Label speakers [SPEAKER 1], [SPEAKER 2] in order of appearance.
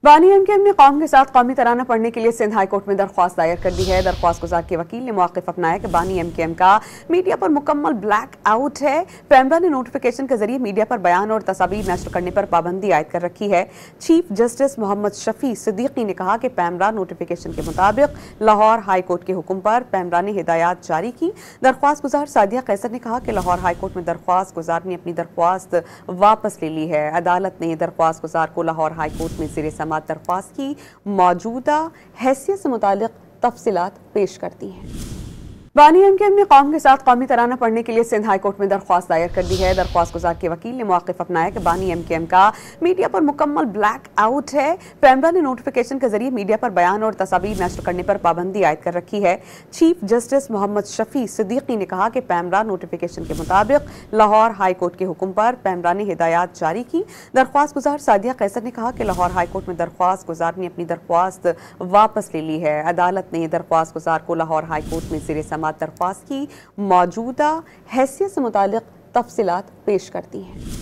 [SPEAKER 1] बानी एमकेएम ने कौम के साथ कौमी तराना पढ़ने के लिए सिंध हाई कोर्ट में दरख्वास्त दायर कर दी है। दरख्वास्त गुजार के वकील ने मौक़िफ़ अपनाया कि बानी एमकेएम का मीडिया पर मुकम्मल ब्लैक आउट है। पैमरा ने नोटिफिकेशन के जरिए मीडिया पर बयान और तस्वीर नशर करने पर पाबंदी आयद कर रखी है। चीफ जस्टिस मोहम्मद शफी सिद्दीकी ने कहा कि पैमरा नोटिफिकेशन के मुताबिक लाहौर हाई कोर्ट के हुक्म पर पैमरा ने हिदायत जारी की। दरख्वास्त गुजार सादिया कैसर ने कहा कि लाहौर हाई कोर्ट में दरख्वास्त गुजार ने अपनी दरख्वास्त वापस ले ली है। अदालत ने दरख्वास्त गुजार को लाहौर हाई कोर्ट में ज़ेर समाअत दरख्वास्त की मौजूदा हैसियत से मुतालिक तफसीलात पेश करती हैं। बानी एमकेएम ने कौम के साथ कौमी तराना पढ़ने के लिए सिंध हाई कोर्ट में दरख्वास्त दायर कर दी है। दरख्वास्त गुजार के वकील ने मौक़िफ़ अपनाया कि बानी एमकेएम का मीडिया पर मुकम्मल ब्लैक आउट है। पैमरा ने नोटिफिकेशन के जरिए मीडिया पर बयान और तस्वीर नशर करने पर पाबंदी आयद कर रखी है। चीफ जस्टिस मोहम्मद शफी सिद्दीकी ने कहा कि पैमरा नोटिफिकेशन के मुताबिक लाहौर हाई कोर्ट के हुक्म पर पैमरा ने हिदायत जारी की। दरख्वास्त गुजार सादिया कैसर ने कहा कि लाहौर हाई कोर्ट में दरख्वास्त गुजार ने अपनी दरख्वास्त वापस ले ली है। अदालत ने दरख्वास्त गुजार को लाहौर हाई कोर्ट में ज़ेर समाअत दरख्वास्त की मौजूदा हैसियत से मुतालिक तफसीलात पेश करती हैं।